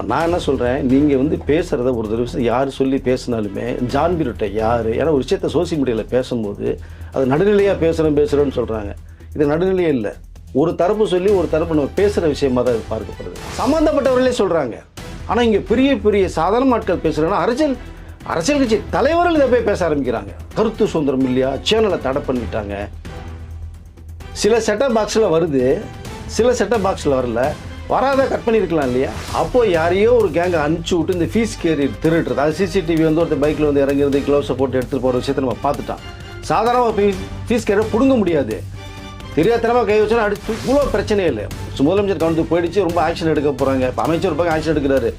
இப்போ நான் என்ன சொல்கிறேன், நீங்கள் வந்து பேசுகிறத ஒரு தடவை யார் சொல்லி பேசினாலுமே ஜான் பிரிட்டோ யார், ஏன்னா ஒரு விஷயத்தை சோசியல் மீடியாவில் பேசும்போது அது நடுநிலையாக பேசுகிறோன்னு சொல்கிறாங்க. இது நடுநிலையே இல்லை. ஒரு தரப்பு சொல்லி ஒரு தரப்பு நம்ம பேசுகிற விஷயமாக தான் இது பார்க்கப்படுது. சம்மந்தப்பட்டவர்களே சொல்கிறாங்க. ஆனால் இங்கே பெரிய பெரிய சாதாரண ஆட்கள் பேசுகிறாங்கன்னா அரசியல் கட்சி தலைவர்கள் இதை போய் பேச ஆரம்பிக்கிறாங்க. கருத்து சுதந்திரம் இல்லையா, சேனலை தடை பண்ணிட்டாங்க. சில செட்டப் பாக்ஸில் வருது, சில செட்டப் பாக்ஸில் வரல. வராத கட் பண்ணியிருக்கலாம் இல்லையா? அப்போது யாரையோ ஒரு கேங்கை அனுப்பிச்சி விட்டு இந்த ஃபீஸ் கேரி திருடுறது, அது சிசிடிவி வந்து ஒருத்தர் பைக்கில் வந்து இறங்கிறது, க்ளவுஸை போட்டு எடுத்துகிட்டு போகிற விஷயத்தை நம்ம பார்த்துட்டோம். சாதாரணமாக ஃபீஸ் கேரை பிடுங்க முடியாது. தெரியாதனமாக கை வச்சோன்னா அடுத்து இவ்வளோ பிரச்சனையே இல்லை. முதலமைச்சர் கவனத்துக்கு போயிடுச்சு, ரொம்ப ஆக்ஷன் எடுக்க போகிறாங்க. இப்போ அமைச்சர் பக்கம் ஆக்ஷன் எடுக்கிறாரு.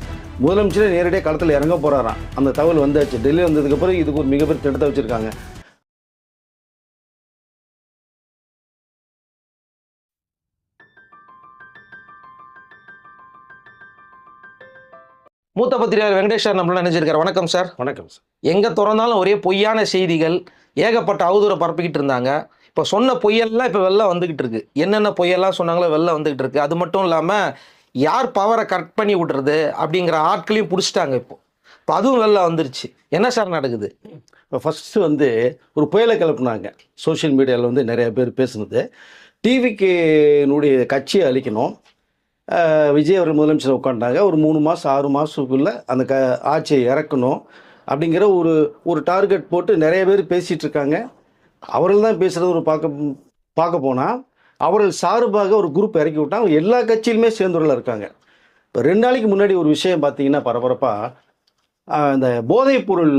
முதலமைச்சரே நேரடியாக களத்தில் இறங்க போகிறாராம். அந்த தகவல் வந்தாச்சு. டெல்லி வந்ததுக்கப்புறம் இதுக்கு ஒரு மிகப்பெரிய திட்டத்தை வச்சுருக்காங்க. மூத்த பத்திரிகையாளர் வெங்கடேஷ் சார் நம்மள நினைச்சிருக்காரு. வணக்கம் சார். வணக்கம் சார். எங்கே திறந்தாலும் ஒரே பொய்யான செய்திகள், ஏகப்பட்ட அவதூறை பரப்பிக்கிட்டு இருந்தாங்க. இப்போ சொன்ன பொய்யெல்லாம் இப்போ வெளில வந்துக்கிட்டு இருக்கு. என்னென்ன பொய்யெல்லாம் சொன்னாங்களோ வெளில வந்துக்கிட்டு இருக்கு. அது மட்டும் இல்லாமல் யார் பவரை கரெக்ட் பண்ணி விட்றது அப்படிங்கிற ஆட்களையும் பிடிச்சிட்டாங்க. இப்போ அதுவும் வெளில வந்துருச்சு. என்ன சார் நடக்குது? இப்போ ஃபஸ்ட்டு வந்து ஒரு புயலை கிளப்புனாங்க. சோஷியல் மீடியாவில் வந்து நிறைய பேர் பேசுனது, டிவிக்கு கட்சியை அழிக்கணும், விஜய் அவர்கள் முதலமைச்சர் உட்காண்டாங்க, ஒரு 3 மாதம் 6 மாதத்துக்குள்ளே அந்த ஆட்சியை இறக்கணும் அப்படிங்கிற ஒரு டார்கெட் போட்டு நிறைய பேர் பேசிகிட்டு இருக்காங்க. அவர்கள் தான் பேசுகிறது. ஒரு பார்க்க போனால் அவர்கள் சார்பாக ஒரு குரூப் இறக்கி விட்டாங்க. எல்லா கட்சியிலுமே சேர்ந்துள்ள இருக்காங்க. இப்போ 2 நாளைக்கு முன்னாடி ஒரு விஷயம் பார்த்தீங்கன்னா பரபரப்பாக இந்த போதைப் பொருள்,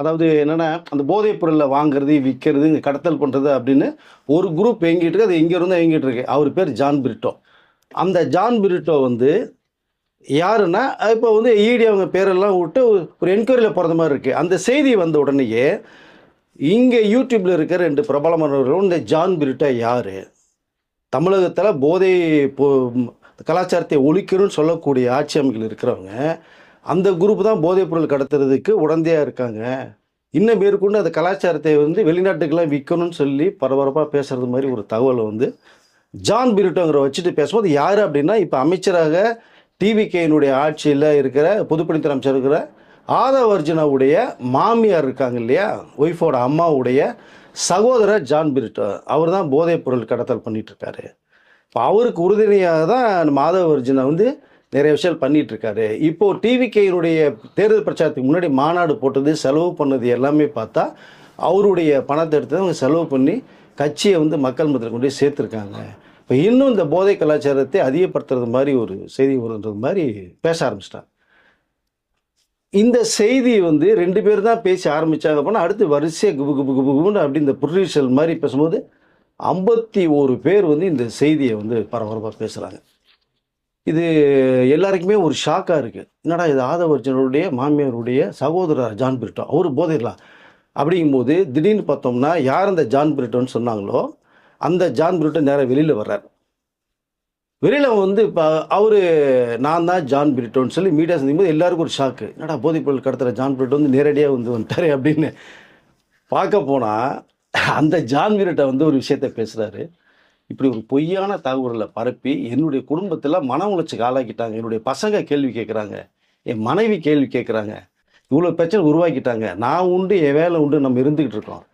அதாவது என்னென்னா அந்த போதைப் பொருளை வாங்குறது, விற்கிறது, இங்கே கடத்தல் பண்ணுறது அப்படின்னு ஒரு குரூப் இயங்கிட்டு இருக்கு. அது இங்கேருந்து இயங்கிட்டு இருக்கு. அவர் பேர் ஜான் பிரிட்டோ. அந்த ஜான் பிரிட்டோ வந்து யாருன்னா, இப்போ வந்து ஈடி அவங்க பேரெல்லாம் விட்டு ஒரு என்கொயரியில் போகிறது மாதிரி இருக்குது. அந்த செய்தி வந்த உடனேயே இங்கே யூடியூப்பில் இருக்கிற 2 பிரபலமானவர்களும் இந்த ஜான் பிரிட்டோ யார், தமிழகத்தில் கலாச்சாரத்தை ஒழிக்கணும்னு சொல்லக்கூடிய ஆட்சி அமைப்பில் இருக்கிறவங்க, அந்த குரூப் தான் போதைப் பொருள் கடத்துறதுக்கு உடந்தையாக இருக்காங்க, இன்னும் மேற்கொண்டு அந்த கலாச்சாரத்தை வந்து வெளிநாட்டுக்கெல்லாம் விற்கணும்னு சொல்லி பரபரப்பாக பேசுகிறது மாதிரி ஒரு தகவலை வந்து ஜான் பிரிட்டோங்கிற வச்சுட்டு பேசும்போது யார் அப்படின்னா, இப்போ அமைச்சராக டிவிகேயினுடைய ஆட்சியில் இருக்கிற பொதுப்பணித்துறை அமைச்சர் இருக்கிற ஆதவ் அர்ஜுனாவுடைய மாமியார் இருக்காங்க இல்லையா, ஒய்ஃபோட அம்மாவுடைய சகோதரர் ஜான் பிரிட்டோ. அவர் தான் போதைப் பொருள் கடத்தல் பண்ணிகிட்ருக்காரு. இப்போ அவருக்கு உறுதுணையாக தான் நம்ம ஆதவ் அர்ஜுனா வந்து நிறைய விஷயம் பண்ணிகிட்ருக்காரு. இப்போது டிவிகேயினுடைய தேர்தல் பிரச்சாரத்துக்கு முன்னாடி மாநாடு போட்டது, செலவு பண்ணது எல்லாமே பார்த்தா அவருடைய பணத்தை எடுத்து அவங்க செலவு பண்ணி கட்சியை வந்து மக்கள் மத்தியில் கொண்டு போய் சேர்த்துருக்காங்க. இப்போ இன்னும் இந்த போதை கலாச்சாரத்தை அதிகப்படுத்துறது மாதிரி ஒரு செய்தி வருன்றது மாதிரி பேச ஆரம்பிச்சிட்டாங்க. இந்த செய்தி வந்து 2 பேர் தான் பேசி ஆரம்பித்தாங்க. அப்படின்னா அடுத்து வரிசையாக குபுன்னு அப்படி இந்த ப்ரொடியூசர் மாதிரி பேசும்போது 51 பேர் வந்து இந்த செய்தியை வந்து பரபரப்பாக பேசுகிறாங்க. இது எல்லாருக்குமே ஒரு ஷாக்காக இருக்குது. என்னடா இது ஆதவ் அர்ஜுனருடைய மாமியாருடைய சகோதரர் ஜான் பிரிட்டோ, அவர் போதைடலாம் அப்படிங்கும்போது திடீர்னு பார்த்தோம்னா யார் அந்த ஜான் பிரிட்டோன்னு சொன்னாங்களோ அந்த ஜான் பிரிட்டோ நேராக வெளியில் வர்றார். வெளியில் வந்து இப்போ அவர் நான் தான் ஜான் பிரிட்டோன்னு சொல்லி மீடியா சந்திக்கும்போது எல்லாருக்கும் ஒரு ஷாக்கு. என்னடா போதைப் பொருள் கடத்துகிற ஜான் பிரிட்டோ வந்து நேரடியாக வந்துட்டார் அப்படின்னு பார்க்க போனால் அந்த ஜான் பிரிட்டோ வந்து ஒரு விஷயத்த பேசுகிறாரு. இப்படி ஒரு பொய்யான தகவலை பரப்பி என்னுடைய குடும்பத்தில் மன உளைச்சலுக்கு ஆளாக்கிட்டாங்க, என்னுடைய பசங்க கேள்வி கேட்குறாங்க, என் மனைவி கேள்வி கேட்குறாங்க, இவ்வளோ பிரச்சனை உருவாக்கிட்டாங்க, நான் உண்டு என் வேலை உண்டு நம்ம இருந்துக்கிட்டு இருக்கோம்.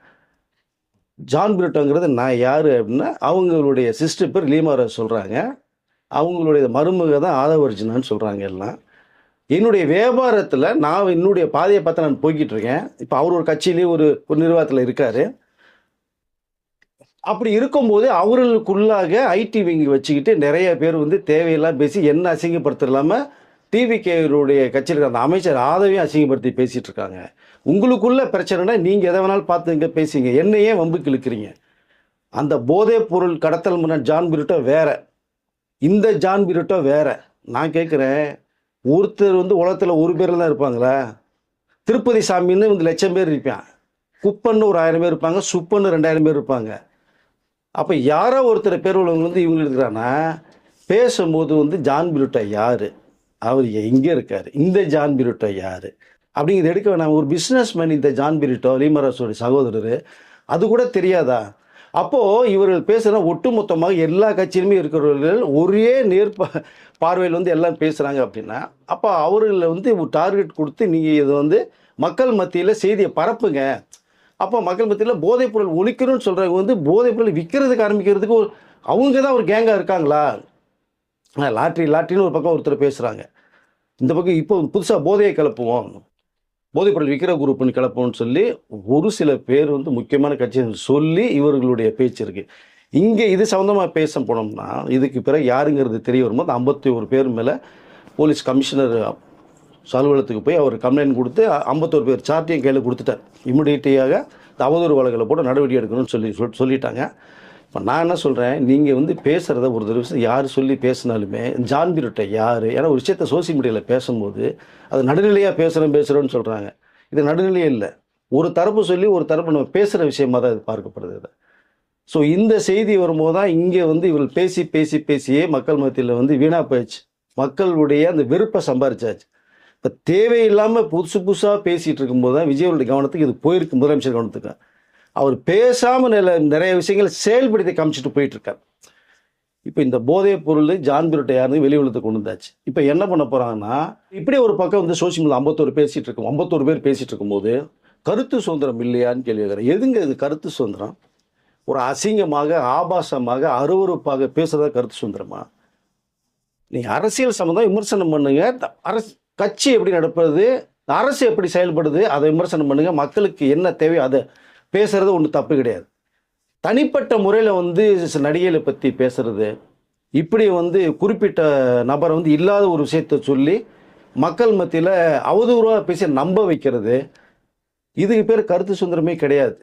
ஜான் பிரிட்டோங்கிறது நான் யார் அப்படின்னா அவங்களுடைய சிஸ்டர் பேர் லீமாராஜ் சொல்கிறாங்க, அவங்களுடைய மருமக தான் ஆதவ் அர்ஜுனான்னு சொல்கிறாங்க எல்லாம். என்னுடைய வியாபாரத்தில் நான் என்னுடைய பாதையை பார்த்து நான் போய்கிட்டு இருக்கேன். இப்போ அவர் ஒரு கட்சியிலேயே ஒரு நிர்வாகத்தில் இருக்கார். அப்படி இருக்கும்போது அவர்களுக்குள்ளாக ஐடி விங்கி வச்சுக்கிட்டு நிறைய பேர் வந்து தேவையெல்லாம் பேசி என்ன அசிங்கப்படுத்தலாமல் டிவிகேனுடைய கட்சியில் இருக்கிற அந்த அமைச்சர் ஆதவையும் அசிங்கப்படுத்தி பேசிகிட்டு இருக்காங்க. உங்களுக்குள்ள பிரச்சனைனா நீங்கள் எதை வேணாலும் பார்த்து இங்கே பேசிங்க, என்னையே வம்புக்கு இழுக்கிறீங்க. அந்த போதைப் பொருள் கடத்தல் முன்ன ஜான் பிரிட்டோ வேற, இந்த ஜான் பிரிட்டோ வேற. நான் கேட்குறேன், ஒருத்தர் வந்து உலகத்தில் ஒரு பேரில் தான் இருப்பாங்களா? திருப்பதி சாமின்னு வந்து 1,00,000 பேர் இருப்பான், குப்பன்னு ஒரு 1000 பேர் இருப்பாங்க, சுப்பன்னு 2000 பேர் இருப்பாங்க. அப்போ யாரோ ஒருத்தர் பேர் உள்ளவங்க வந்து இவங்க இருக்கிறான்னா பேசும்போது வந்து ஜான் பிரிட்டோ யார், அவர் எங்கே இருக்கார், இந்த ஜான் பிரிட்டோ யார் அப்படிங்கிறது எடுக்க வேணாம். ஒரு பிஸ்னஸ் மேன் இந்த ஜான் பிரிட்டோ, லீமராஸோடைய சகோதரர், அது கூட தெரியாதா? அப்போது இவர்கள் பேசுகிற ஒட்டுமொத்தமாக எல்லா கட்சியிலுமே இருக்கிறவர்கள் ஒரே பார்வையில் வந்து எல்லாம் பேசுகிறாங்க அப்படின்னா, அப்போ அவர்களை வந்து ஒரு டார்கெட் கொடுத்து நீங்கள் இதை வந்து மக்கள் மத்தியில் செய்தியை பரப்புங்க. அப்போ மக்கள் மத்தியில் போதைப்பொருள் ஒழிக்கணும்னு சொல்கிறவங்க வந்து போதைப்பொருள் விற்கிறதுக்கு ஆரம்பிக்கிறதுக்கு அவங்க தான் ஒரு கேங்காக இருக்காங்களா? லாட்ரின்னு ஒரு பக்கம் ஒருத்தர் பேசுகிறாங்க. இந்த பக்கம் இப்போ புதுசாக போதையை கிளப்புவோம், போதைப்பொருள் விற்கிற குரூப்னு கிளப்புவோம்னு சொல்லி ஒரு சில பேர் வந்து முக்கியமான கட்சிகள் சொல்லி இவர்களுடைய பேச்சு இருக்குது. இங்கே இது சம்மந்தமாக பேச போனோம்னா இதுக்கு பிறகு யாருங்கிறது தெரிய வரும்போது 51 பேர் மேலே போலீஸ் கமிஷனர் அலுவலகத்துக்கு போய் அவர் கம்ப்ளைண்ட் கொடுத்து 51 பேர் சார்ட்டையும் கையில் கொடுத்துட்டார். இமிடியேட்டியாக இந்த அவதூறு வழக்கில் போட்டு நடவடிக்கை எடுக்கணும்னு சொல்லிட்டாங்க. இப்போ நான் என்ன சொல்கிறேன், நீங்கள் வந்து பேசுகிறத ஒரு தடவை யார் சொல்லி பேசினாலுமே ஜான் பீரோட்டை யார், ஏன்னா ஒரு விஷயத்தை சோசியல் மீடியாவில் பேசும்போது அது நடுநிலையாக பேசுகிறோன்னு சொல்கிறாங்க. இது நடுநிலையே இல்லை. ஒரு தரப்பு சொல்லி ஒரு தரப்பு நம்ம பேசுகிற விஷயமாக தான் இது பார்க்கப்படுது. ஸோ இந்த செய்தி வரும்போது தான் இங்கே வந்து இவர்கள் பேசியே மக்கள் மத்தியில் வந்து வீணாக போயிடுச்சு. மக்களுடைய அந்த வெறுப்பை சம்பாரிச்சாச்சு. இப்போ தேவையில்லாமல் புதுசாக பேசிகிட்டு இருக்கும்போது தான் விஜயனுடைய கவனத்துக்கு இது போயிருக்கு, முதலமைச்சர் கவனத்துக்கு. அவர் பேசாமல் நிறைய விஷயங்களை செயல்படுத்தி காமிச்சிட்டு போயிட்டுருக்கார். இப்போ இந்த போதைப் பொருள் ஜான் பீரோட்டை யாருன்னு வெளி உலகத்தை கொண்டு வந்தாச்சு. இப்போ என்ன பண்ண போகிறாங்கன்னா, இப்படி ஒரு பக்கம் வந்து சோசியல் மீடியா 51 பேர் பேசிகிட்டு இருக்கும்போது கருத்து சுதந்திரம் இல்லையான்னு கேள்வி கேட்குறேன். எதுங்க இது கருத்து சுதந்திரம்? ஒரு அசிங்கமாக, ஆபாசமாக, அருவருப்பாக பேசுகிறதா கருத்து சுதந்திரமா? நீங்கள் அரசியல் சம்மந்தம் விமர்சனம் பண்ணுங்க. கட்சி எப்படி நடப்பது, அரசு எப்படி செயல்படுது அதை விமர்சனம் பண்ணுங்க. மக்களுக்கு என்ன தேவையோ அதை பேசுறது ஒன்றும் தப்பு கிடையாது. தனிப்பட்ட முறையில் வந்து நடிகைகளை பற்றி பேசுறது, இப்படி வந்து குறிப்பிட்ட நபரை வந்து இல்லாத ஒரு விஷயத்தை சொல்லி மக்கள் மத்தியில் அவதூறாக பேசி நம்ப வைக்கிறது, இதுக்கு பேர் கருத்து சுதந்திரமே கிடையாது.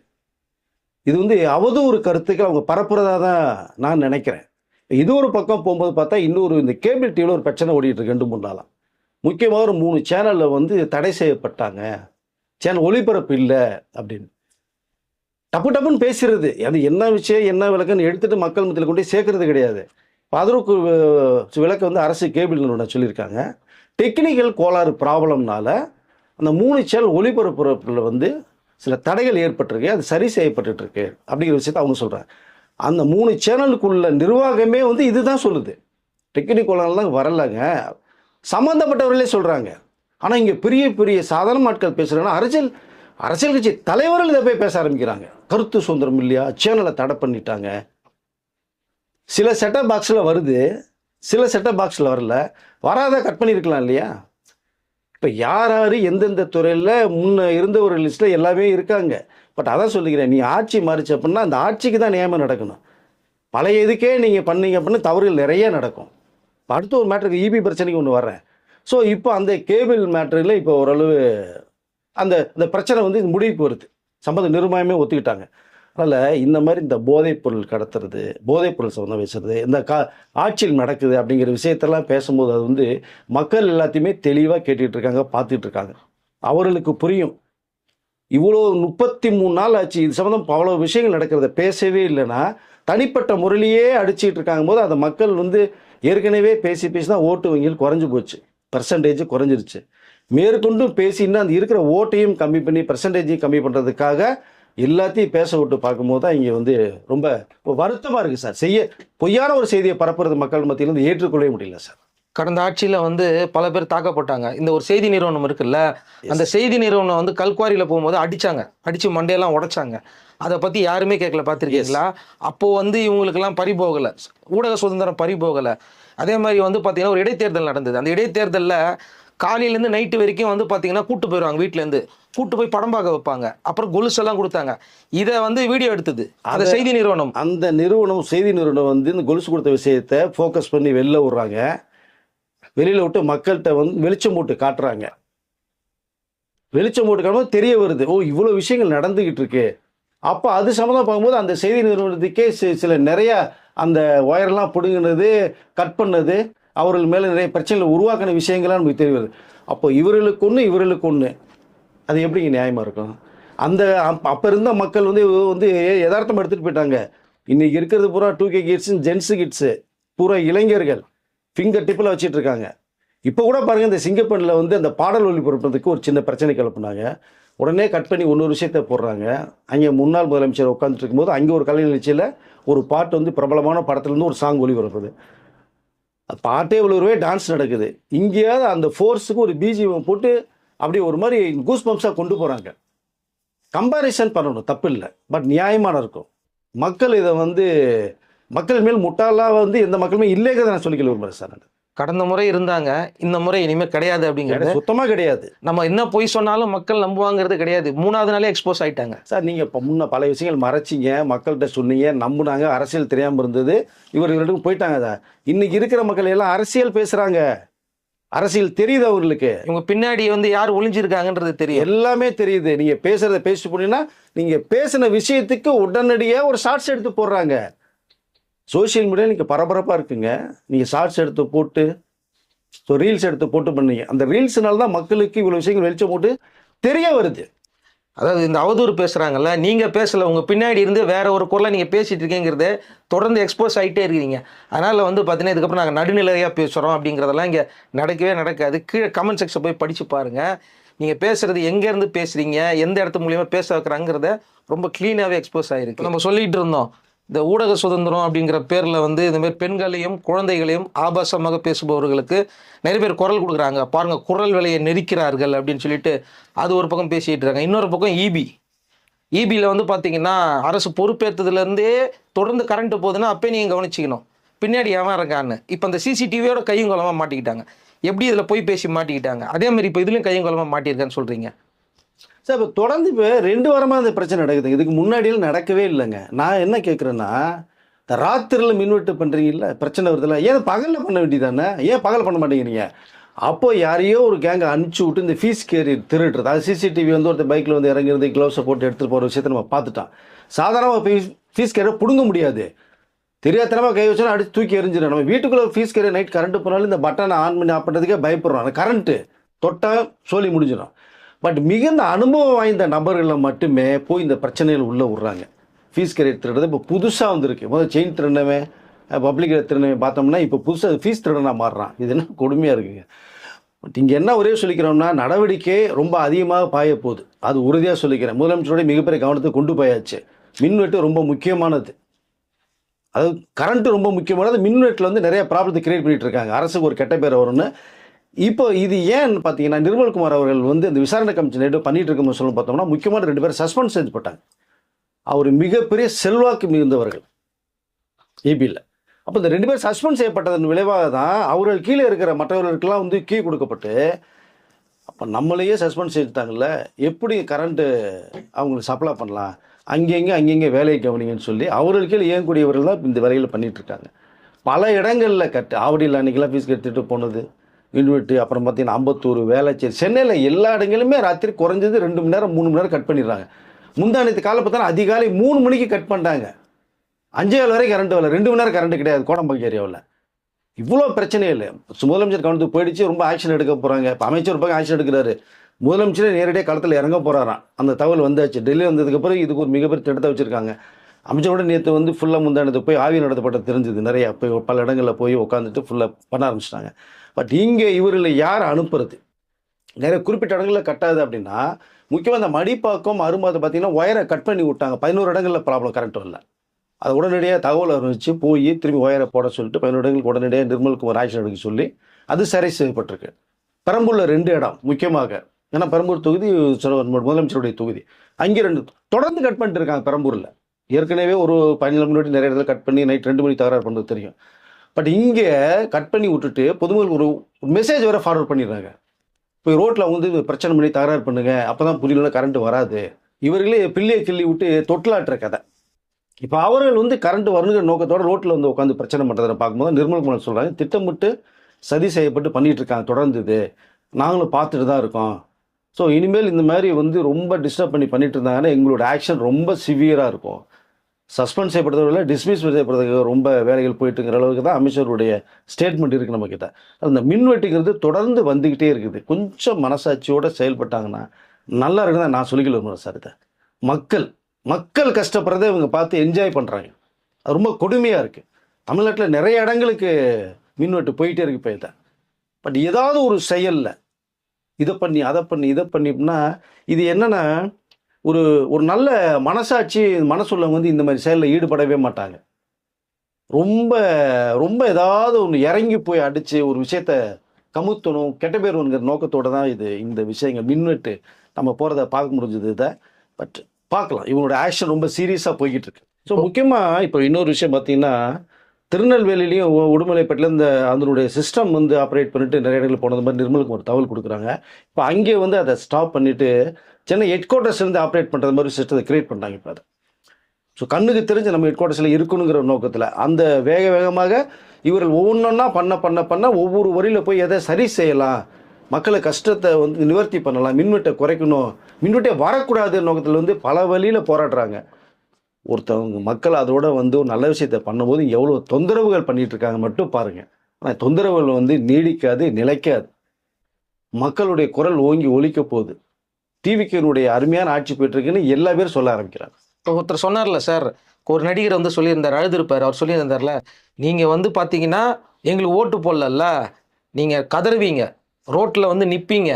இது வந்து அவதூறு கருத்துக்கள் அவங்க பரப்புறதா தான் நான் நினைக்கிறேன். இது ஒரு பக்கம் போகும்போது பார்த்தா இன்னொரு இந்த கேபிள் டிவியில் ஒரு பிரச்சனை ஓடிட்டு இருக்கு 2-3 நாளாக. முக்கியமாக ஒரு 3 சேனலில் வந்து தடை செய்யப்பட்டாங்க, சேனல் ஒளிபரப்பு இல்லை அப்படின்னு டப்புன்னு பேசுறது. அது என்ன விஷயம் என்ன விளக்குன்னு எடுத்துகிட்டு மக்கள் மத்தியில் கொண்டு சேர்க்கறது கிடையாது. அதற்கு விளக்கு வந்து அரசு கேபிள் நிறுவனம் சொல்லியிருக்காங்க. டெக்னிக்கல் கோளாறு ப்ராப்ளம்னால அந்த 3 சேனல் ஒளிபரப்புறப்பில் வந்து சில தடைகள் ஏற்பட்டிருக்கு, அது சரி செய்யப்பட்டுருக்கு அப்படிங்கிற விஷயத்தை அவங்க சொல்கிறாங்க. அந்த 3 சேனலுக்குள்ள நிர்வாகமே வந்து இதுதான் சொல்லுது, டெக்னிக்கல் கோளாறுலாம் வரலைங்க, சம்மந்தப்பட்டவர்களே சொல்கிறாங்க. ஆனால் இங்கே பெரிய சாதாரண ஆட்கள் பேசுகிறாங்கன்னா அரசியல் கட்சி தலைவர்கள் இதை போய் பேச ஆரம்பிக்கிறாங்க. கருத்து சுதந்திரம் இல்லையா, சேனலை தடை பண்ணிட்டாங்க. சில செட்டப் பாக்ஸில் வருது, சில செட்டப் பாக்ஸில் வரல, வராத கட் பண்ணியிருக்கலாம் இல்லையா? இப்போ யார் எந்தெந்த துறையில் முன்ன இருந்த ஒரு லிஸ்ட்டில் எல்லாமே இருக்காங்க. பட் அதான் சொல்லிக்கிறேன், நீ ஆட்சி மாறிச்சு அப்படின்னா அந்த ஆட்சிக்கு தான் நியமனம் நடக்கணும். பழைய இதுக்கே நீங்கள் பண்ணீங்க அப்படின்னா தவறுகள் நிறைய நடக்கும். இப்போ அடுத்த ஒரு மேட்டருக்கு இபி பிரச்சனைக்கு ஒன்று வர்றேன். ஸோ இப்போ அந்த கேபிள் மேட்டரில் இப்போ ஓரளவு அந்த பிரச்சனை வந்து முடிவுக்கு வருது. சம்பந்த நிர்மாயமே ஒத்துக்கிட்டாங்க. அதனால் இந்த மாதிரி இந்த போதைப்பொருள் கடத்துறது, போதைப்பொருள் சம்மந்தம் பேசுறது, இந்த ஆட்சியில் நடக்குது அப்படிங்கிற விஷயத்தெல்லாம் பேசும்போது அது வந்து மக்கள் எல்லாத்தையுமே தெளிவாக கேட்டுக்கிட்டு இருக்காங்க, பார்த்துட்டு இருக்காங்க. அவர்களுக்கு புரியும். இவ்வளோ 33 நாள் ஆச்சு இது சம்மந்தம் அவ்வளோ விஷயங்கள் நடக்கிறத பேசவே இல்லைன்னா தனிப்பட்ட முறையிலேயே அடிச்சுட்டு இருக்காங்க போது அந்த மக்கள் வந்து ஏற்கனவே பேசி தான் ஓட்டு வங்கியில் குறைஞ்சி போச்சு, பர்சன்டேஜ் குறைஞ்சிருச்சு. மேற்கொண்டும் பேசி இன்னும் அந்த இருக்கிற ஓட்டையும் கம்மி பண்ணி பர்சன்டேஜையும் கம்மி பண்ணுறதுக்காக எல்லாத்தையும் பேச விட்டு பார்க்கும்போது தான் இங்கே வந்து ரொம்ப வருத்தமாக இருக்குது சார். பொய்யான ஒரு செய்தியை பரப்புறது மக்கள் மத்தியில் வந்து ஏற்றுக்கொள்ளவே முடியல சார். கடந்த ஆட்சியில் வந்து பல பேர் தாக்கப்பட்டாங்க. இந்த ஒரு செய்தி நிறுவனம் இருக்குல்ல, அந்த செய்தி நிறுவனம் வந்து கல்குவாரியில் போகும்போது அடித்து மண்டையெல்லாம் உடைச்சாங்க. அதை பற்றி யாருமே கேட்கல, பார்த்துருக்கீங்களா? அப்போது வந்து இவங்களுக்கெல்லாம் பறிபோகலை, ஊடக சுதந்திரம் பறிபோகலை. அதே மாதிரி வந்து பார்த்தீங்கன்னா ஒரு இடைத்தேர்தல் நடந்தது. அந்த இடைத்தேர்தலில் காலையிலேருந்து நைட்டு வரைக்கும் வந்து பார்த்தீங்கன்னா கூட்டு போயிடுவாங்க, வீட்டிலேருந்து கூட்டு போய் படம் பார்க்க வைப்பாங்க, அப்புறம் கொலுசெல்லாம் கொடுத்தாங்க. இதை வந்து வீடியோ எடுத்தது அந்த செய்தி நிறுவனம். அந்த செய்தி நிறுவனம் வந்து இந்த கொலுசு கொடுத்த விஷயத்தை ஃபோக்கஸ் பண்ணி வெளில விட்றாங்க. வெளியில் விட்டு மக்கள்கிட்ட வந்து வெளிச்சம் போட்டு காட்டுறாங்க. வெளிச்சம் போட்டு காட்டும்போது தெரிய வருது, ஓ இவ்வளோ விஷயங்கள் நடந்துக்கிட்டு இருக்கு. அப்போ அது சம்மந்தம் பார்க்கும்போது அந்த செய்தி நிறுவனத்துக்கே சில நிறைய அந்த ஒயரெல்லாம் பிடுங்கினது, கட் பண்ணது, அவர்கள் மேலே நிறைய பிரச்சனைகளை உருவாக்கின விஷயங்கள்லாம் நமக்கு தெரிய வருது. அப்போ இவர்களுக்கு ஒன்று அது எப்படிங்க நியாயமாக இருக்கும்? அப்போ இருந்த மக்கள் வந்து யதார்த்தமாக எடுத்துகிட்டு போயிட்டாங்க. இன்றைக்கி இருக்கிறது பூரா 2K கிட்ஸு, ஜென்ஸு கிட்ஸு, பூரா இளைஞர்கள் ஃபிங்கர் டிப்பில் வச்சிட்டு இருக்காங்க. இப்போ கூட பாருங்கள், இந்த சிங்கப்பெண்ணில் வந்து அந்த பாடல் ஒளிபரப்புறதுக்கு ஒரு சின்ன பிரச்சனை கிளப்புனாங்க. உடனே கட் பண்ணி இன்னொரு விஷயத்த போடுறாங்க. அங்கே முன்னாள் முதலமைச்சர் உட்காந்துட்டு இருக்கும்போது அங்கே ஒரு கலை நிகழ்ச்சியில் ஒரு பாட்டு வந்து பிரபலமான படத்துலேருந்து ஒரு சாங் ஒளிபரப்புது. அது பாட்டே விழுவுறவே டான்ஸ் நடக்குது. இங்கேயாவது அந்த ஃபோர்ஸுக்கு ஒரு பிஜிஎம் போட்டு அப்படியே ஒரு மாதிரி கூஸ் பம்ப்ஸாக கொண்டு போகிறாங்க. கம்பேரிசன் பண்ணணும், தப்பு இல்லை, பட் நியாயமான இருக்கும். மக்கள் இதை வந்து மக்கள் மேல் முட்டாளாக வந்து எந்த மக்களுமே இல்லைங்கிறத நான் சொல்லிக்கல விரும்புகிறேன் சார். நான் கடந்த முறை இருந்தாங்க, இந்த முறை இனிமேல் கிடையாது அப்படிங்கிறது. சுத்தமாக கிடையாது. நம்ம என்ன பொய் சொன்னாலும் மக்கள் நம்புவாங்கிறது கிடையாது. 3வது நாளே எக்ஸ்போஸ் ஆயிட்டாங்க சார். நீங்கள் இப்போ முன்ன பல விஷயங்கள் மறைச்சிங்க, மக்கள்கிட்ட சொன்னீங்க, நம்புனாங்க, அரசியல் தெரியாமல் இருந்தது, இவர்களுக்கு போயிட்டாங்க சார். இன்னைக்கு இருக்கிற மக்கள் எல்லாம் அரசியல் பேசுகிறாங்க, அரசியல் தெரியுது அவர்களுக்கு. இவங்க பின்னாடி வந்து யார் ஒளிஞ்சிருக்காங்கன்றது தெரியும், எல்லாமே தெரியுது. நீங்கள் பேசுகிறத பேசிட்டு போனீங்கன்னா நீங்கள் பேசின விஷயத்துக்கு உடனடியாக ஒரு ஷார்ட்ஸ் எடுத்து போடுறாங்க. சோஷியல் மீடியா நீங்கள் பரபரப்பாக இருக்குங்க. நீங்கள் ஷார்ட்ஸ் எடுத்து போட்டு ரீல்ஸ் எடுத்து போட்டு பண்ணீங்க. அந்த ரீல்ஸ்னால தான் மக்களுக்கு இவ்வளோ விஷயங்கள் வெளிச்சம் போட்டு தெரிய வருது. அதாவது இந்த அவதூறு பேசுகிறாங்கல்ல, நீங்கள் பேசலை, உங்கள் பின்னாடி இருந்து வேற ஒரு குரலை நீங்கள் பேசிகிட்டு இருக்கீங்கிறது தொடர்ந்து எக்ஸ்போஸ் ஆகிட்டே இருக்கிறீங்க. அதனால் வந்து பார்த்தீங்கன்னா இதுக்கப்புறம் நாங்கள் நடுநிலையாக பேசுகிறோம் அப்படிங்கிறதெல்லாம் இங்கே நடக்கவே நடக்காது. கீழே கமெண்ட் செக்ஷன் போய் படித்து பாருங்கள். நீங்கள் பேசுகிறது எங்கேருந்து பேசுகிறீங்க, எந்த இடத்து மூலியமாக பேச வைக்கிறாங்கிறத ரொம்ப க்ளீனாகவே எக்ஸ்போஸ் ஆகிருக்கு. நம்ம சொல்லிகிட்டு இருந்தோம், இந்த ஊடக சுதந்திரம் அப்படிங்கிற பேரில் வந்து இந்தமாரி பெண்களையும் குழந்தைகளையும் ஆபாசமாக பேசுபவர்களுக்கு நிறைய பேர் குரல் கொடுக்குறாங்க. பாருங்கள், குரல் விலையை நெரிக்கிறார்கள் அப்படின்னு சொல்லிட்டு அது ஒரு பக்கம் பேசிகிட்டு இருக்காங்க. இன்னொரு பக்கம் இபியில் வந்து பார்த்தீங்கன்னா அரசு பொறுப்பேற்றதுலேருந்தே தொடர்ந்து கரண்ட்டு போகுதுன்னா அப்போ நீங்கள் கவனிச்சிக்கணும் பின்னாடி எவன் இருக்கான்னு. இப்போ அந்த சிசிடிவியோட கையும் குளமாக மாட்டிக்கிட்டாங்க. எப்படி இதில் போய் பேசி மாட்டிக்கிட்டாங்க, அதேமாதிரி இப்போ இதுலேயும் கையும் குளமாக மாட்டியிருக்கான்னு சொல்கிறீங்க சார். இப்போ தொடர்ந்து இப்போ 2 வாரமாக அந்த பிரச்சனை நடக்குது. இதுக்கு முன்னாடியெல்லாம் நடக்கவே இல்லைங்க. நான் என்ன கேட்குறேன்னா, இந்த ராத்திரியில் மின்வெட்டு பண்ணுறீங்கல்ல, பிரச்சனை வருதுல்ல, ஏன் பகலில் பண்ண வேண்டியதானே? ஏன் பகல் பண்ண மாட்டேங்கிறீங்க? அப்போ யாரையோ ஒரு கேங்கை அனுப்பிச்சி விட்டு இந்த ஃபீஸ் கேரி திருடுறது, அது சிசிடிவி வந்து ஒருத்தர் பைக்கில் வந்து இறங்கிறது, க்ளவுஸை போட்டு எடுத்துகிட்டு போகிற விஷயத்தை நம்ம பார்த்துட்டோம். சாதாரணமாக ஃபீஸ் கேரை பிடுங்க முடியாது, தெரியாதனமாக கை வச்சோன்னா அடித்து தூக்கி எறிஞ்சிடும். நம்ம வீட்டுக்குள்ளே ஃபீஸ் கேரி நைட் கரண்ட்டு போனாலும் இந்த பட்டனை ஆன் பண்ணி ஆஃப் பண்ணுறதுக்கே பயப்படுறோம். அந்த கரண்ட்டு தொட்டால் சொல்லி முடிஞ்சிடும். பட் மிகுந்த அனுபவம் வாய்ந்த நபர்களை மட்டுமே போய் இந்த பிரச்சனையில் உள்ளே விட்றாங்க. ஃபீஸ் கேரி திருடுறது இப்போ புதுசாக வந்துருக்கு. முதல்ல செயின் திருடனவே, பப்ளிக்கில் திருடனவே பார்த்தோம்னா இப்போ புதுசாக ஃபீஸ் திருடனாக மாறுறான். இது என்ன கொடுமையாக இருக்குங்க. பட் இங்கே என்ன ஒரே சொல்லிக்கிறோம்னா, நடவடிக்கை ரொம்ப அதிகமாக பாய போகுது, அது உறுதியாக சொல்லிக்கிறேன். முதலமைச்சருடைய மிகப்பெரிய கவனத்தை கொண்டு போயாச்சு. மின்வெட்டு ரொம்ப முக்கியமானது, அதாவது கரண்ட்டு ரொம்ப முக்கியமானது. மின்வெட்டில் வந்து நிறைய ப்ராப்ளத்தை கிரியேட் பண்ணிகிட்டு இருக்காங்க. அரசுக்கு ஒரு கெட்ட பேர் வரும்னு. இப்போ இது ஏன்னு பார்த்தீங்கன்னா, நிர்மல்குமார் அவர்கள் வந்து இந்த விசாரணை கமிஷன் நேற்று பண்ணிட்டு இருக்கும்போது சொல்லணும் பார்த்தோம்னா, முக்கியமான 2 பேர் சஸ்பெண்ட் செய்யப்பட்டாங்க. அவர் மிகப்பெரிய செல்வாக்கு மிகுந்தவர்கள் இபியில். அப்போ இந்த 2 பேர் சஸ்பெண்ட் செய்யப்பட்டதன் விளைவாக தான் அவர்கள் கீழே இருக்கிற மற்றவர்களுக்கெல்லாம் வந்து கீ கொடுக்கப்பட்டு, அப்போ நம்மளையே சஸ்பெண்ட் செய்துட்டாங்கல்ல, எப்படி கரண்ட்டு அவங்களுக்கு சப்ளை பண்ணலாம், அங்கங்கே வேலையை கவனிங்கன்னு சொல்லி அவர்கள் கீழே இயங்கக்கூடியவர்கள் தான் இந்த வேலைகளை பண்ணிகிட்டு இருக்காங்க. பல இடங்களில் ஆவடியில் அன்றைக்கெல்லாம் ஃபீஸ் கட்டிட்டு போனது, மின்வெட்டு, அப்புறம் பார்த்தீங்கன்னா அம்பத்தூர், வேளச்சேரி, சென்னையில் எல்லா இடங்களுமே ராத்திரி குறைஞ்சது 2 மணி நேரம் 3 மணி நேரம் கட் பண்ணிடுறாங்க. முந்தானத்து காலை பார்த்தா அதிகாலை 3 மணிக்கு கட் பண்ணிட்டாங்க. 5:00 வரை கரண்ட் வரல, 2 மணி நேரம் கரண்ட் கிடையாது கோடம்பாக்கம் ஏரியாவில். இவ்வளோ பிரச்சனை இல்லை. முதலமைச்சர் கவனத்துக்கு போயிடுச்சு, ரொம்ப ஆக்ஷன் எடுக்க போகிறாங்க. இப்போ அமைச்சர் பக்கம் ஆக்ஷன் எடுக்கிறாரு, முதலமைச்சரே நேரடியாக களத்தில் இறங்க போகிறாராம். அந்த தகவல் வந்தாச்சு. டெல்லி வந்ததுக்கப்புறம் இதுக்கு ஒரு மிகப்பெரிய திட்டத்தை வச்சுருக்காங்க. அமைச்சரோட நேற்று வந்து ஃபுல்லாக முந்தானத்தை போய் ஆய்வு நடத்தப்பட்ட தெரிஞ்சுது. நிறையா போய் பல இடங்களில் போய் உட்காந்துட்டு ஃபுல்லாக பண்ண ஆரம்பிச்சிட்டாங்க. பட் இங்கே இவரில் யார் அனுப்புறது, நிறைய குறிப்பிட்ட இடங்களில் கட்டாது. அப்படின்னா முக்கியமாக இந்த மடிப்பாக்கம் அரும்பாதை பார்த்தீங்கன்னா ஒயரை கட் பண்ணி விட்டாங்க. 11 இடங்களில் ப்ராப்ளம், கரண்ட் வரல. அதை உடனடியாக தகவல் அறிவிச்சு போய் திரும்பி ஒயரை போட சொல்லிட்டு 11 இடங்களுக்கு உடனடியாக நிர்மல்குமார் ஆக்ஷன் எடுக்க சொல்லி அது சரி செய்யப்பட்டிருக்கு. பெரம்பூரில் 2 இடம் முக்கியமாக, ஏன்னா பெரம்பூர் தொகுதி முதலமைச்சருடைய தொகுதி, அங்கே 2 தொடர்ந்து கட் பண்ணிட்டு இருக்காங்க. பெரம்பூரில் ஏற்கனவே ஒரு 15 முன்னாடி நிறைய இடத்துல கட் பண்ணி நைட் 2 மணிக்கு தகராறு பண்ணுறது தெரியும். பட் இங்கே கட் பண்ணி விட்டுட்டு பொதுமக்கள் ஒரு மெசேஜ் வேறு ஃபார்வர்ட் பண்ணிடுறாங்க. போய் ரோட்டில் வந்து பிரச்சனை பண்ணி தகராறு பண்ணுங்க, அப்போ தான் புரியல கரண்ட் வராது. இவர்களே பிள்ளையை கிள்ளி விட்டு தொட்டிலாட்டுற கதை. இப்போ அவர்கள் வந்து கரண்ட் வரணுங்கிற நோக்கத்தோட ரோட்டில் வந்து உட்காந்து பிரச்சனை பண்ணுறதை பார்க்கும்போது நிர்மல்குமார் சொல்கிறாங்க, திட்டமிட்டு சதி செய்யப்பட்டு பண்ணிகிட்டு இருக்காங்க தொடர்ந்து. இது நாங்களும் பார்த்துட்டு தான் இருக்கோம். ஸோ இனிமேல் இந்த மாதிரி வந்து ரொம்ப டிஸ்டர்ப் பண்ணிட்டு இருந்தாங்கன்னா எங்களோட ஆக்ஷன் ரொம்ப சிவியராக இருக்கும். சஸ்பெண்ட் செய்யப்படுறதில்ல, டிஸ்மிஸ் செய்யப்படுறதுக்கு ரொம்ப வேலைகள் போயிட்டுங்கிற அளவுக்கு தான் அமைச்சருடைய ஸ்டேட்மெண்ட் இருக்குது நம்மக்கிட்ட. அந்த மின்வெட்டுங்கிறது தொடர்ந்து வந்துக்கிட்டே இருக்குது. கொஞ்சம் மனசாட்சியோடு செயல்பட்டாங்கன்னா நல்லா இருக்குன்னு நான் சொல்லிக்கல விரும்புகிறேன் சார். இதை மக்கள் கஷ்டப்படுறதை இவங்க பார்த்து என்ஜாய் பண்ணுறாங்க. அது ரொம்ப கொடுமையாக இருக்குது. தமிழ்நாட்டில் நிறைய இடங்களுக்கு மின்வெட்டு போயிட்டே இருக்கு இப்போ. இதை பட் ஏதாவது ஒரு செயலில் இதை பண்ணி அதை பண்ணி இதை பண்ணினா இது என்னன்னா ஒரு ஒரு நல்ல மனசாட்சி மனசுள்ளவங்க வந்து இந்த மாதிரி செயலில் ஈடுபடவே மாட்டாங்க. ரொம்ப ரொம்ப ஏதாவது ஒன்று இறங்கி போய் அடித்து ஒரு விஷயத்த கமுத்தணும் கெட்ட பேருங்கிற நோக்கத்தோட தான் இந்த விஷயங்கள் மின்வெட்டு நம்ம போகிறத பார்க்க முடிஞ்சது இதை. பட் பார்க்கலாம், இவங்களோட ஆக்ஷன் ரொம்ப சீரியஸாக போய்கிட்டு இருக்கு. ஸோ முக்கியமாக இப்போ இன்னொரு விஷயம் பார்த்தீங்கன்னா, திருநெல்வேலியிலையும் உடுமலைப்பேட்டில் இந்த அதனுடைய சிஸ்டம் வந்து ஆப்ரேட் பண்ணிட்டு நிறைய இடங்களில் போனது மாதிரி நிர்மலுக்கு ஒரு தகவல் கொடுக்குறாங்க. இப்போ அங்கே வந்து அதை ஸ்டாப் பண்ணிவிட்டு சென்னை ஹெட் குவார்ட்டர்ஸ்லேருந்து ஆப்ரேட் பண்ணுறது மாதிரி சிஸ்டத்தை கிரியேட் பண்ணுறாங்க இப்போ அதை. ஸோ கண்ணுக்கு தெரிஞ்சு நம்ம ஹெட் குவார்ட்டர்ஸில் இருக்கணுங்கிற நோக்கத்தில் அந்த வேகமாக இவர்கள் ஒவ்வொன்றா பண்ண ஒவ்வொரு வரியில் போய் எதை சரி செய்யலாம், மக்களை கஷ்டத்தை வந்து நிவர்த்தி பண்ணலாம், மின்வெட்டை குறைக்கணும், மின்வெட்டே வரக்கூடாது நோக்கத்தில் வந்து பல வழியில் போராடுறாங்க. ஒருத்தவங்க மக்கள் அதோட வந்து ஒரு நல்ல விஷயத்தை பண்ணும்போது எவ்வளோ தொந்தரவுகள் பண்ணிட்டு இருக்காங்க மட்டும் பாருங்கள். ஆனால் தொந்தரவுகள் வந்து நீடிக்காது, நிலைக்காது. மக்களுடைய குரல் ஓங்கி ஒலிக்க போகுது. டிவிக்கினுடைய அருமையான ஆட்சி போயிட்டுருக்குன்னு எல்லா பேரும் சொல்ல ஆரம்பிக்கிறாங்க. இப்போ ஒருத்தர் சொன்னார்ல சார், ஒரு நடிகர் வந்து சொல்லியிருந்தார், அழுதுருப்பார். அவர் சொல்லியிருந்தார்ல, நீங்கள் வந்து பார்த்தீங்கன்னா எங்களுக்கு ஓட்டு போடல, நீங்கள் கதறுவீங்க, ரோட்டில் வந்து நிற்பீங்க,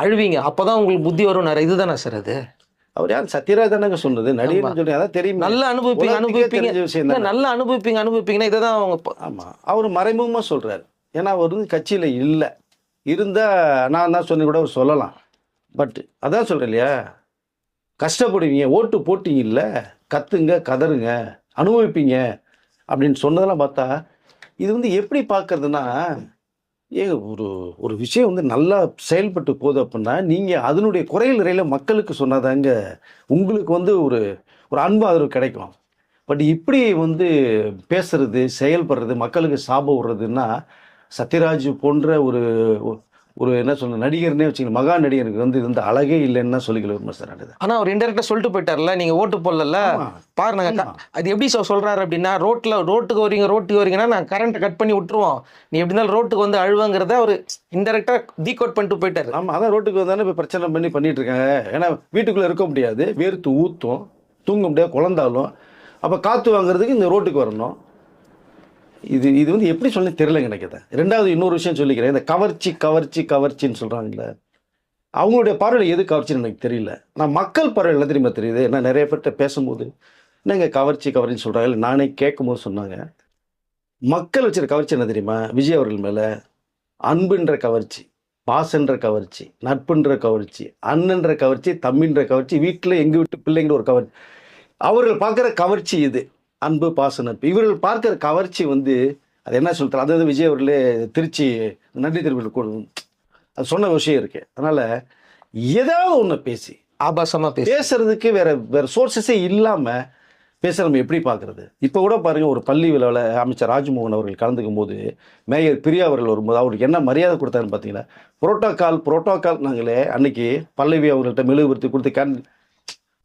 அழுவீங்க, அப்போ தான் உங்களுக்கு புத்தி வரும். இதுதானே சார் அது? அவர் யார்? சத்யராஜ் தானங்க சொன்னது. நடிகர்னு சொல்லி அதான் தெரியும். நல்லா அனுபவிப்பீங்க, நல்லா அனுபவிப்பீங்கன்னா இதை தான் அவங்க. ஆமாம், அவர் மறைமுகமாக சொல்கிறார். ஏன்னா அவர் வந்து கட்சியில் இல்லை, இருந்தால் நான் தான் சொன்ன கூட அவர் சொல்லலாம். பட் அதான் சொல்கிறேன் இல்லையா, கஷ்டப்படுவீங்க, ஓட்டு போட்டிங்கல்ல, கத்துங்க, கதறுங்க, அனுபவிப்பீங்க அப்படின்னு சொன்னதெல்லாம் பார்த்தா இது வந்து எப்படி பார்க்கறதுன்னா, ஒரு ஒரு விஷயம் வந்து நல்லா செயல்பட்டு போகுது அப்படின்னா நீங்கள் அதனுடைய குறைகள் நிறையில் மக்களுக்கு சொன்னாதாங்க உங்களுக்கு வந்து ஒரு ஒரு அன்பு ஆதரவு கிடைக்கும். பட் இப்படி வந்து பேசுறது, செயல்படுறது, மக்களுக்கு சாபம் விடுறதுன்னா சத்யராஜ் போன்ற ஒரு ஒரு என்ன சொல்ற நடிகர்னே வச்சுக்கணும், மகா நடிகருக்கு வந்து இது வந்து அழகே இல்லைன்னா சொல்லிக்கல விமர்சனம் நடக்குது. ஆனால் அவர் இன்டெரக்டாக சொல்லிட்டு போயிட்டார்ல, நீங்கள் ஓட்டு போடல பாருங்க. அது எப்படி சொல்கிறாரு அப்படின்னா, ரோட்டுக்கு வரீங்கன்னா நான் கரண்ட்டை கட் பண்ணி விட்டுருவோம், நீ எப்படி இருந்தாலும் ரோட்டுக்கு வந்து அழுவாங்கிறத அவர் இன்டெரக்டாக டீகோட் பண்ணிட்டு போயிட்டார். ஆமாம், அதான் ரோட்டுக்கு வந்தானே இப்போ பிரச்சனை பண்ணிட்டு இருக்காங்க. ஏன்னா வீட்டுக்குள்ளே இருக்க முடியாது, வேர்த்து ஊற்றும், தூங்க முடியாது, குழந்தாலும் அப்போ காற்று வாங்குறதுக்கு இந்த ரோட்டுக்கு வரணும். இது வந்து எப்படி சொல்ல தெரியலங்க எனக்கு. ரெண்டாவது இன்னொரு விஷயம் சொல்லிக்கிறேன், இந்த கவர்ச்சின்னு சொல்கிறாங்கல்ல, அவங்களுடைய பார்வையில் எது கவர்ச்சின்னு எனக்கு தெரியல. நான் மக்கள் பார்வையில் என்ன தெரியுமா தெரியுது. நான் நிறைய பேர்கிட்ட பேசும்போது என்னங்க கவர்ச்சின்னு சொல்கிறாங்க, நானே கேட்கும்போது சொன்னாங்க, மக்கள் வச்சுருக்க கவர்ச்சி என்ன தெரியுமா, விஜய் அவர்கள் மேலே அன்புன்ற கவர்ச்சி, பாசன்ற கவர்ச்சி, நட்புன்ற கவர்ச்சி, அண்ணன்ற கவர்ச்சி, தம்பின்ற கவர்ச்சி, வீட்டில் எங்கள் வீட்டு பிள்ளைங்கிற ஒரு கவர்ச்சி. அவர்கள் பார்க்குற கவர்ச்சி இது அன்பு, பாச, நட்பு. இவர்கள் பார்க்குற கவர்ச்சி வந்து அது என்ன சொல்கிறார், அதாவது விஜய் அவர்களே திருச்சி நன்றி தெரிவித்து அது சொன்ன விஷயம் இருக்கு. அதனால் ஏதாவது ஒன்று பேசி ஆபாசமாக பேசுறதுக்கு வேற சோர்ஸஸே இல்லாமல் பேச நம்ம எப்படி பார்க்குறது. இப்போ கூட பாருங்கள், ஒரு பள்ளி விழாவில் அமைச்சர் ராஜ்மோகன் அவர்கள் கலந்துக்கும் போது மேயர் பிரியா அவர்கள் வரும்போது அவருக்கு என்ன மரியாதை கொடுத்தாருன்னு பார்த்தீங்கன்னா, புரோட்டோக்கால் நாங்களே அன்னைக்கு பல்லவி அவர்கள்ட்ட மெழுகுவர்த்தி கொடுத்து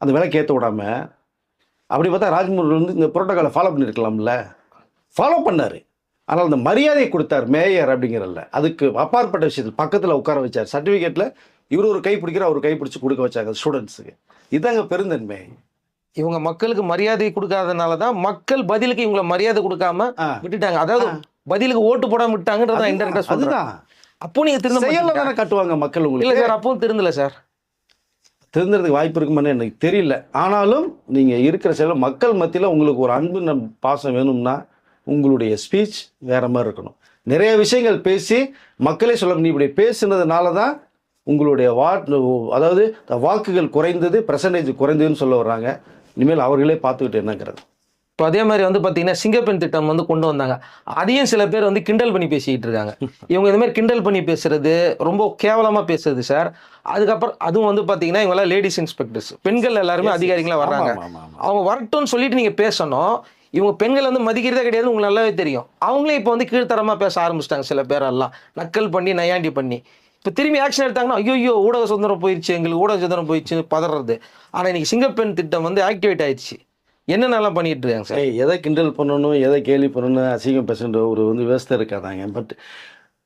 அந்த விலைக்கு ஏற்ற விடாமல், அப்படி பார்த்தா ராஜ்மோகன் வந்து இந்த புரோட்டோக்காலை ஃபாலோ பண்ணியிருக்கலாம்ல, ஃபாலோ பண்ணார். ஆனால் அந்த மரியாதை கொடுத்தார் மேயர் அப்படிங்கிறல்ல, அதுக்கு அப்பாற்பட்ட விஷயத்தில் பக்கத்தில் உட்கார வச்சார். சர்டிஃபிகேட்டில் இவர் ஒரு கை பிடிக்கிற அவர் கை பிடிச்சி கொடுக்க வச்சாங்க ஸ்டூடெண்ட்ஸுக்கு. இதாங்க பெருந்தன்மை. இவங்க மக்களுக்கு மரியாதை கொடுக்காதனால தான் மக்கள் பதிலுக்கு இவங்களை மரியாதை கொடுக்காம விட்டுட்டாங்க. அதாவது பதிலுக்கு ஓட்டு போடாம விட்டாங்கன்றத இன்டெரக்டா சொல்றேன். அப்போ நீங்க திருந்த தானே கட்டுவாங்க மக்கள் உங்களுக்கு. இல்லை சார், அப்பவும் திருந்தல சார். திருந்துறதுக்கு வாய்ப்பு இருக்குமான்னு எனக்கு தெரியல. ஆனாலும் நீங்கள் இருக்கிற செயல மக்கள் மத்தியில் உங்களுக்கு ஒரு அன்பு பாசம் வேணும்னா உங்களுடைய ஸ்பீச் வேற மாதிரி இருக்கணும். நிறைய விஷயங்கள் பேசி மக்களே சொல்ல, நீ இப்படி பேசுனதுனால தான் உங்களுடைய அதாவது வாக்குகள் குறைந்தது, பெர்சன்டேஜ் குறைந்ததுன்னு சொல்ல வர்றாங்க. இனிமேல் அவர்களே பார்த்துக்கிட்டு என்னங்கிறது. இப்போ அதே மாதிரி வந்து பார்த்தீங்கன்னா சிங்கப்பெண் திட்டம் வந்து கொண்டு வந்தாங்க. அதையும் சில பேர் வந்து கிண்டல் பண்ணி பேசிக்கிட்டு இருக்காங்க. இவங்க இந்த மாதிரி கிண்டல் பண்ணி பேசுறது, ரொம்ப கேவலமாக பேசுறது சார். அதுக்கப்புறம் அதுவும் வந்து பார்த்தீங்கன்னா இவங்களாம் லேடிஸ் இன்ஸ்பெக்டர்ஸ், பெண்கள் எல்லாருமே அதிகாரிகளாக வர்றாங்க. அவங்க வரட்டும்னு சொல்லிட்டு நீங்கள் பேசணும். இவங்க பெண்கள் வந்து மதிக்கிறதே கிடையாது, உங்களுக்கு நல்லாவே தெரியும். அவங்களே இப்போ வந்து கீழ்த்தரமாக பேச ஆரம்பிச்சிட்டாங்க. சில பேரெல்லாம் நக்கல் பண்ணி நையாண்டி பண்ணி இப்போ திரும்பி ஆக்ஷன் எடுத்தாங்கன்னா ஐயோ ஊடக சுதந்திரம் போயிடுச்சு, எங்களுக்கு ஊடக சுதந்திரம் போயிடுச்சு பதறது. ஆனால் இன்னைக்கு சிங்கப்பெண் திட்டம் வந்து ஆக்டிவேட் ஆயிடுச்சு. என்னென்னலாம் பண்ணிட்டு இருக்காங்க சார்? எதை கிண்டல் பண்ணணும், எதை கேலி பண்ணணும், அசிங்கம் பேசுகின்ற ஒரு வந்து விவசாயம் இருக்காதாங்க. பட்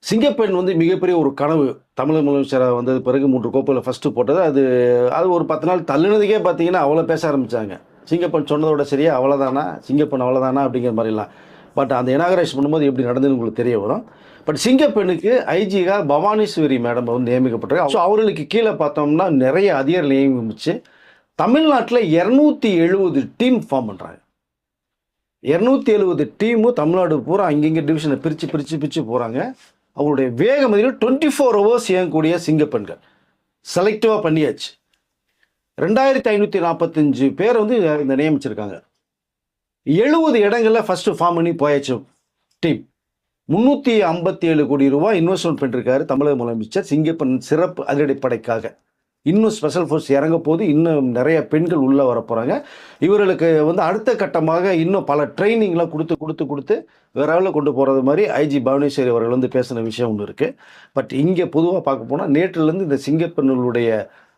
சிங்கப்பெண் வந்து மிகப்பெரிய ஒரு கனவு. தமிழக முதலமைச்சராக வந்தது பிறகு 3 கோப்பையில் ஃபஸ்ட்டு போட்டது. அது ஒரு 10 நாள் தள்ளுனதுக்கே பார்த்தீங்கன்னா அவ்வளோ பேச ஆரம்பித்தாங்க. சிங்கப்பெண் சொன்னதோட சரியா அவ்வளோதானா, சிங்கப்பெண் அவ்வளோதானா அப்படிங்கிற மாதிரிலாம். பட் அந்த இனாகரேஷன் பண்ணும்போது எப்படி நடந்ததுன்னு உங்களுக்கு தெரிய வரும். பட் சிங்கப்பெண்ணுக்கு ஐஜியாக பவானீஸ்வரி மேடம் வந்து நியமிக்கப்பட்டிருக்காங்க. ஸோ அவர்களுக்கு கீழே பார்த்தோம்னா நிறைய அதிகாரிகள் நியமிச்சு தமிழ்நாட்டில் 270 டீம் ஃபார்ம் பண்ணுறாங்க. 270 டீமும் தமிழ்நாடு பூரா அங்கங்கே டிவிஷனை பிரித்து போகிறாங்க. அவங்களுடைய வேகம் 24 ஹவர்ஸ் இயங்கக்கூடிய சிங்கப்பெண்கள் செலக்டிவாக பண்ணியாச்சு. 2545 பேர் வந்து இந்த நியமிச்சிருக்காங்க. 70 இடங்களில் ஃபஸ்ட்டு ஃபார்ம் பண்ணி போயாச்சு டீம். 357 கோடி ரூபாய் இன்வெஸ்ட்மெண்ட் பண்ணிருக்காரு தமிழக முதலமைச்சர் சிங்கப்பெண் சிறப்பு அதிரடிப்படைக்காக. இன்னும் ஸ்பெஷல் ஃபோர்ஸ் இறங்க போது இன்னும் நிறைய பெண்கள் உள்ளே வர போகிறாங்க. இவர்களுக்கு வந்து அடுத்த கட்டமாக இன்னும் பல ட்ரைனிங்லாம் கொடுத்து விரைவில் கொண்டு போகிறது மாதிரி ஐஜி பவானீஸ்வரி அவர்கள் வந்து பேசின விஷயம் ஒன்று இருக்குது. பட் இங்கே பொதுவாக பார்க்க போனால் நேற்றுலேருந்து இந்த சிங்கப்பெண்களுடைய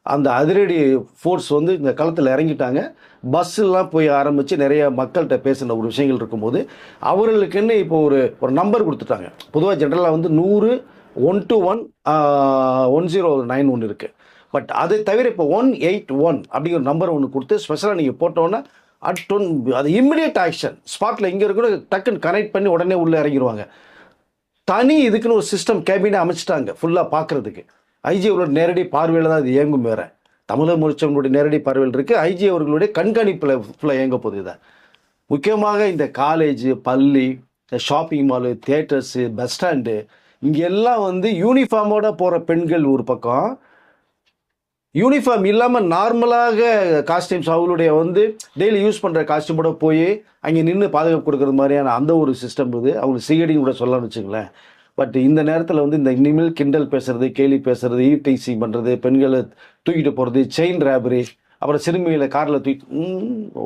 அந்த அதிரடி ஃபோர்ஸ் வந்து இந்த களத்தில் இறங்கிட்டாங்க. பஸ்ஸெல்லாம் போய் ஆரம்பித்து நிறைய மக்கள்கிட்ட பேசின ஒரு விஷயங்கள் இருக்கும்போது அவர்களுக்குன்னு இப்போ ஒரு நம்பர் கொடுத்துட்டாங்க. பொதுவாக ஜென்ரலாக வந்து 100 121 1091 இருக்குது. பட் அதை தவிர இப்போ 181 அப்படிங்கிற நம்பர் ஒன்று கொடுத்து ஸ்பெஷலாக நீங்கள் போட்டோன்னா அது இம்மிடியட் ஆக்ஷன் ஸ்பாட்டில் இங்கே இருக்கிற டக்குன்னு கனெக்ட் பண்ணி உடனே உள்ளே இறங்கிடுவாங்க. தனி இதுக்குன்னு ஒரு சிஸ்டம் கேபினை அமைச்சிட்டாங்க ஃபுல்லாக பார்க்குறதுக்கு. ஐஜி அவர்களோட நேரடி பார்வையில் தான் இது இயங்கும். வேறு தமிழக முதலமைச்சர்களுடைய நேரடி பார்வையில் இருக்குது. ஐஜி அவர்களுடைய கண்காணிப்பில் ஃபுல்லாக இயங்க போகுது. இதை முக்கியமாக இந்த காலேஜ், பள்ளி, shopping mall, theatres, bus stand இங்கெல்லாம் வந்து யூனிஃபார்மோட போகிற பெண்கள் ஒரு பக்கம், யூனிஃபார்ம் இல்லாமல் நார்மலாக காஸ்டியூம்ஸ் அவங்களுடைய வந்து டெய்லி யூஸ் பண்ணுற காஸ்டியூமோட போய் அங்கே நின்று பாதுகாப்பு கொடுக்குறது மாதிரியான அந்த ஒரு சிஸ்டம் இது. அவங்களுக்கு சிஐடின்னு கூட சொல்லலாம்னு வச்சுங்களேன். பட் இந்த நேரத்தில் வந்து இந்த இனிமேல் கிண்டல் பேசுறது, கேலி பேசுறது, ஈவ்டீசிங் பண்ணுறது, பெண்களை தூக்கிட்டு போகிறது, செயின் ராபரி, அப்புறம் சிறுமிகளை காரில்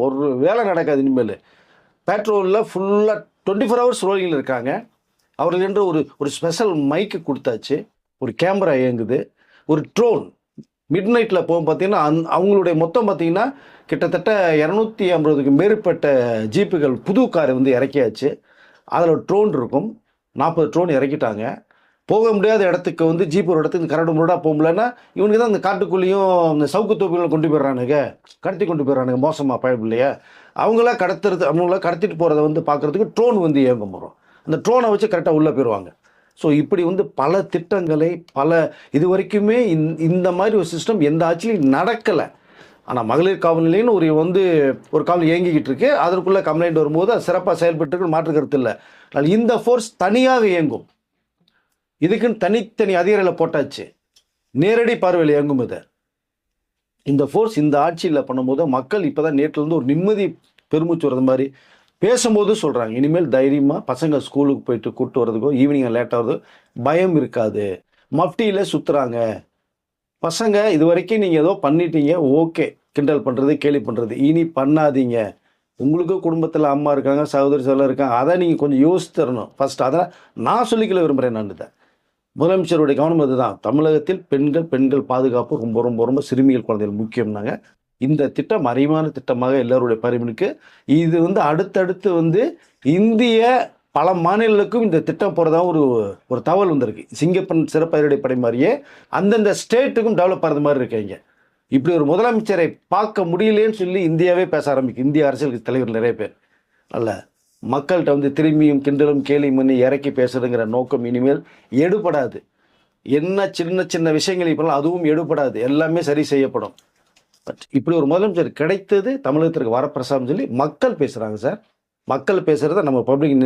ஒரு வேலை நடக்காது. இனிமேல் பெட்ரோலில் ஃபுல்லாக 24 ஹவர்ஸ் ரோலிங்கில் இருக்காங்க. அவர்கள் என்று ஒரு ஸ்பெஷல் மைக்கு கொடுத்தாச்சு, ஒரு கேமரா இயங்குது, ஒரு ட்ரோன் மிட் நைட்டில் போகும். பார்த்தீங்கன்னா அவங்களுடைய மொத்தம் பார்த்தீங்கன்னா கிட்டத்தட்ட 250க்கு மேற்பட்ட ஜீப்புகள் புது காரை வந்து இறக்கியாச்சு. அதில் ட்ரோன் இருக்கும். 40 ட்ரோன் இறக்கிட்டாங்க. போக முடியாத இடத்துக்கு வந்து ஜீப் ஒரு இடத்துக்கு கரடு முரடாக போக முடியலன்னா இவனுக்கு தான் இந்த காட்டுக்குள்ளேயும் இந்த சவுக்கு தோப்புகளும் கொண்டு போயிடுறானுங்க, கடத்தி கொண்டு போயிடுறானுங்க. மோசமாக பயப்பு இல்லையா? அவங்கள கடத்திட்டு போகிறத வந்து பார்க்குறதுக்கு ட்ரோன் வந்து இயங்கும் வரும். அந்த ட்ரோனை வச்சு கரெக்டாக உள்ளே போயிடுவாங்க. ஸோ இப்படி வந்து பல திட்டங்களை இது வரைக்குமே இந்த மாதிரி ஒரு சிஸ்டம் எந்த ஆட்சியிலையும் நடக்கலை. ஆனால் மகளிர் காவல் நிலையம்னு ஒரு காவல் இயங்கிக்கிட்டு இருக்கு. அதற்குள்ளே கம்ப்ளைண்ட் வரும்போது அது சிறப்பாக செயல்பட்டு மாற்று கருத்து இல்லை. அதனால் இந்த ஃபோர்ஸ் தனியாக இயங்கும். இதுக்குன்னு தனித்தனி அதிகாரிகளை போட்டாச்சு, நேரடி பார்வையில் இயங்கும். இந்த ஃபோர்ஸ் இந்த ஆட்சியில் பண்ணும்போது மக்கள் இப்போ தான் நேற்றுலேருந்து ஒரு நிம்மதி பெருமூச்சு வர்றது மாதிரி பேசும்போது சொல்கிறாங்க. இனிமேல் தைரியமாக பசங்க ஸ்கூலுக்கு போயிட்டு கூப்பிட்டு வர்றதுக்கோ ஈவினிங் லேட் ஆகுறதோ பயம் இருக்காது. மஃப்டியில் சுற்றுறாங்க பசங்க. இது வரைக்கும் நீங்கள் ஏதோ பண்ணிட்டீங்க, ஓகே, கிண்டல் பண்ணுறது, கேலி பண்ணுறது, இனி பண்ணாதீங்க. உங்களுக்கும் குடும்பத்தில் அம்மா இருக்காங்க, சகோதரி சகோதரர் இருக்காங்க. அதை நீங்கள் கொஞ்சம் யோசித்து தரணும் ஃபஸ்ட். அதை நான் சொல்லிக்கல விரும்புகிறேன். நான் இதை முதலமைச்சருடைய கவனம் அதுதான். தமிழகத்தில் பெண்கள் பாதுகாப்பு ரொம்ப ரொம்ப ரொம்ப சிறுமிகள் குழந்தைகள் முக்கியம்னாங்க. இந்த திட்டம் அறிவான திட்டமாக எல்லாருடைய பரிமனுக்கு இது வந்து அடுத்தடுத்து வந்து இந்திய பல மாநிலங்களுக்கும் இந்த திட்டம் போகிறதா ஒரு தகவல் வந்திருக்கு. சிங்கப்பெண் சிறப்பு அதிரடிப்படை மாதிரியே அந்தந்த ஸ்டேட்டுக்கும் டெவலப் ஆகிறது மாதிரி இருக்கீங்க. இப்படி ஒரு முதலமைச்சரை பார்க்க முடியலேன்னு சொல்லி இந்தியாவே பேச ஆரம்பிக்கும். இந்திய அரசியல் தலைவர் நிறைய பேர் அல்ல மக்கள்கிட்ட வந்து திரும்பியும் கிண்டலும் கேலியும் பண்ணி இறக்கி பேசுறதுங்கிற நோக்கம் இனிமேல் எடுபடாது. என்ன சின்ன சின்ன விஷயங்கள் இப்போலாம் அதுவும் எடுபடாது, எல்லாமே சரி செய்யப்படும். பட் இப்படி ஒரு முதலமைச்சர் கிடைத்தது தமிழகத்திற்கு வரப்பிரசாதம் சொல்லி மக்கள் பேசுகிறாங்க சார். மக்கள் பேசுகிறத நம்ம பப்ளிக்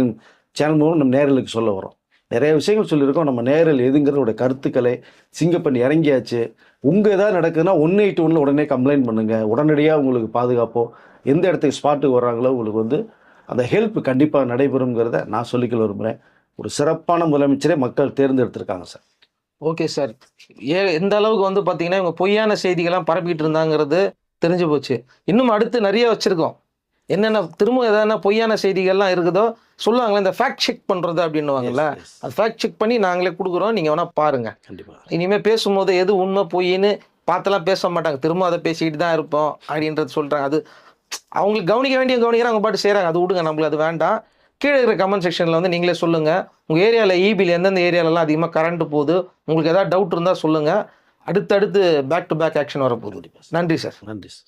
சேனல் மூலம் நம்ம நேரலுக்கு சொல்ல வரோம். நிறைய விஷயங்கள் சொல்லியிருக்கோம். நம்ம நேரில் எதுங்கிறதோட கருத்துக்களை சிங்கப்பெண் இறங்கியாச்சு. உங்கள் ஏதாவது நடக்குதுன்னா 181 உடனே கம்ப்ளைண்ட் பண்ணுங்கள். உடனடியாக உங்களுக்கு பாதுகாப்போ எந்த இடத்துக்கு ஸ்பாட்டுக்கு வர்றாங்களோ உங்களுக்கு வந்து அந்த ஹெல்ப் கண்டிப்பாக நடைபெறுங்கிறத நான் சொல்லிக்க விரும்புகிறேன். ஒரு சிறப்பான முதலமைச்சரை மக்கள் தேர்ந்தெடுத்திருக்காங்க சார். Okay sir. எந்த அளவுக்கு வந்து பார்த்தீங்கன்னா இவங்க பொய்யான செய்திகள்லாம் பரப்பிட்டு இருந்தாங்கிறது தெரிஞ்சு போச்சு. இன்னும் அடுத்து நிறைய வச்சுருக்கோம். என்னென்ன திரும்ப எதனா பொய்யான செய்திகள்லாம் இருக்குதோ சொல்லுவாங்களே, இந்த ஃபேக்ட் செக் பண்ணுறது அப்படின்னுவாங்கல்ல, அது ஃபேக்ட் செக் பண்ணி நாங்களே கொடுக்குறோம், நீங்கள் வேணால் பாருங்கள். கண்டிப்பாக இனிமேல் பேசும்போது எது உண்மை பொய்ன்னு பார்த்தெல்லாம் பேச மாட்டாங்க. திரும்ப அதை பேசிக்கிட்டு தான் இருப்போம் அப்படின்றது சொல்கிறாங்க. அது அவங்களுக்கு கவனிக்கிறாங்க, அவங்க பாட்டு செய்கிறாங்க. அது விடுங்க, நம்மளுக்கு அது வேண்டாம். கீழே இருக்கிற கமெண்ட் செக்ஷனில் வந்து நீங்களே சொல்லுங்கள். உங்கள் ஏரியாவில் ஈபியில் எந்தெந்த ஏரியாலலாம் அதிகமாக கரண்ட்டு போகுது, உங்களுக்கு ஏதாவது டவுட் இருந்தால் சொல்லுங்கள். அடுத்தடுத்து பேக் டு பேக் ஆக்ஷன் வரப்போகுது. நன்றி சார். நன்றி சார்.